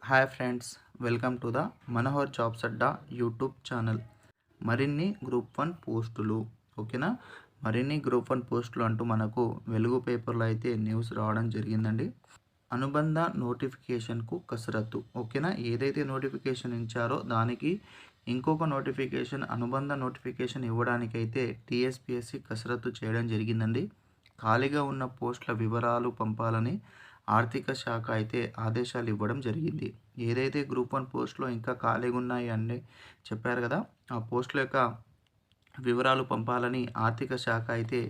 Hi friends, welcome to the Manohar jobs Adda YouTube channel. మరిన్ని group 1 పోస్టులు ఓకేనా. మరిన్ని గ్రూప్ 1 పోస్టులు అంటూ మనకు వెలుగు పేపర్లో అయితే న్యూస్ రావడం జరిగిందండి. అనుబంధ నోటిఫికేషన్కు కసరత్తు ఓకేనా. ఏదైతే నోటిఫికేషన్ ఇచ్చారో దానికి ఇంకొక నోటిఫికేషన్ అనుబంధ నోటిఫికేషన్ ఇవ్వడానికైతే టీఎస్పీఎస్సీ కసరత్తు చేయడం జరిగిందండి. ఖాళీగా ఉన్న పోస్టుల వివరాలు పంపాలని ఆర్థిక శాఖ అయితే ఆదేశాలు ఇవ్వడం జరిగింది. ఏదైతే గ్రూప్ 1 పోస్టులో ఇంకా ఖాళీగా ఉన్నాయి అని చెప్పారు కదా, ఆ పోస్టుల యొక్క వివరాలు పంపాలని ఆర్థిక శాఖ అయితే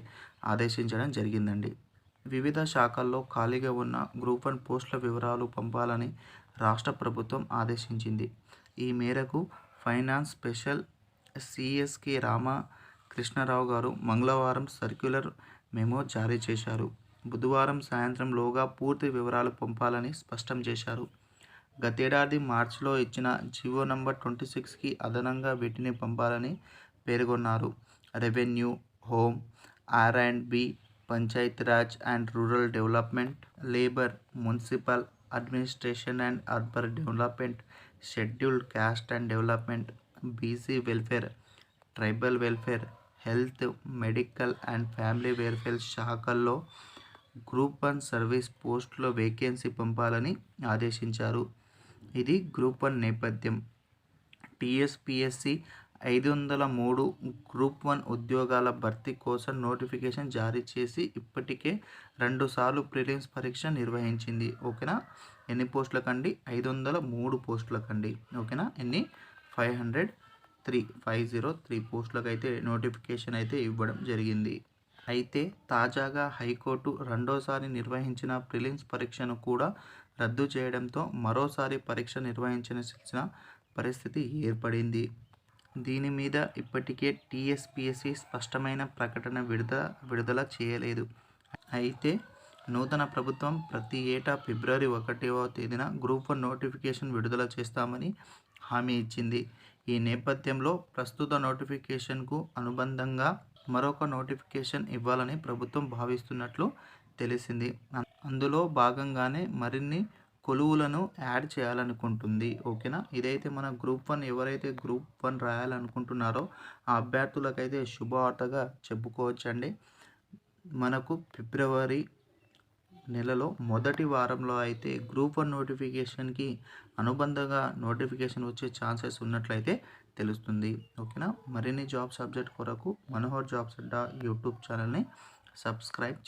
ఆదేశించడం జరిగిందండి. వివిధ శాఖల్లో ఖాళీగా ఉన్న గ్రూప్ 1 పోస్టుల వివరాలు పంపాలని రాష్ట్ర ప్రభుత్వం ఆదేశించింది. ఈ మేరకు ఫైనాన్స్ స్పెషల్ సిఎస్కే రామకృష్ణారావు గారు మంగళవారం సర్క్యులర్ మెమో జారీ చేశారు. బుధవారం సాయంత్రం లోగా పూర్తి వివరాలు పంపాలని స్పష్టం చేశారు. గతేడాది మార్చిలో ఇచ్చిన జీవో నంబర్ 26కి అదనంగా వీటిని పంపాలని పేర్కొన్నారు. Revenue, home, ఆర్&బి, Panchayati Raj and rural development, labour, municipal administration and urban development, scheduled caste and development, BC welfare, tribal welfare, health, medical and family welfare శాఖల్లో గ్రూప్ 1 సర్వీస్ పోస్టులో వేకెన్సీ పంపాలని ఆదేశించారు. ఇది గ్రూప్ 1 నేపథ్యం. టీఎస్పీఎస్సీ 503 గ్రూప్ 1 ఉద్యోగాల భర్తీ కోసం నోటిఫికేషన్ జారీ చేసి ఇప్పటికే 2 సార్లు ప్రిలిమ్స్ పరీక్ష నిర్వహించింది ఓకేనా. ఎన్ని పోస్టులకండి? 503 పోస్టులకండి ఓకేనా. ఎన్ని? 503 పోస్టులకైతే నోటిఫికేషన్ అయితే ఇవ్వడం జరిగింది. అయితే తాజాగా హైకోర్టు రెండోసారి నిర్వహించిన ప్రిలిమ్స్ పరీక్షను కూడా రద్దు చేయడంతో మరోసారి పరీక్ష నిర్వహించాల్సిన పరిస్థితి ఏర్పడింది. దీని మీద ఇప్పటికే టీఎస్పీఎస్సీ స్పష్టమైన ప్రకటన విడుదల చేయలేదు. అయితే నూతన ప్రభుత్వం ప్రతి ఏటా ఫిబ్రవరి 1వ తేదీన గ్రూప్ 1 నోటిఫికేషన్ విడుదల చేస్తామని హామీ ఇచ్చింది. ఈ నేపథ్యంలో ప్రస్తుత నోటిఫికేషన్కు అనుబంధంగా మరొక నోటిఫికేషన్ ఇవ్వాలని ప్రభుత్వం భావిస్తున్నట్లు తెలిసింది. అందులో భాగంగానే మరిన్ని కొలువులను యాడ్ చేయాలనుకుంటుంది ఓకేనా. ఇదైతే మన గ్రూప్ 1 ఎవరైతే గ్రూప్ 1 రాయాలనుకుంటున్నారో ఆ అభ్యర్థులకైతే శుభవార్తగా చెప్పుకోవచ్చండి. మనకు ఫిబ్రవరి నెలలో మొదటి వారంలో అయితే గ్రూప్ 1 నోటిఫికేషన్కి అనుబంధంగా నోటిఫికేషన్ వచ్చే ఛాన్సెస్ ఉన్నట్లయితే తెలుస్తుంది ఓకేనా. మరిన్ని జాబ్ సబ్జెక్ట్ కొరకు మనోహర్ జాబ్స్ అడ్డా యూట్యూబ్ ఛానల్ని సబ్స్క్రైబ్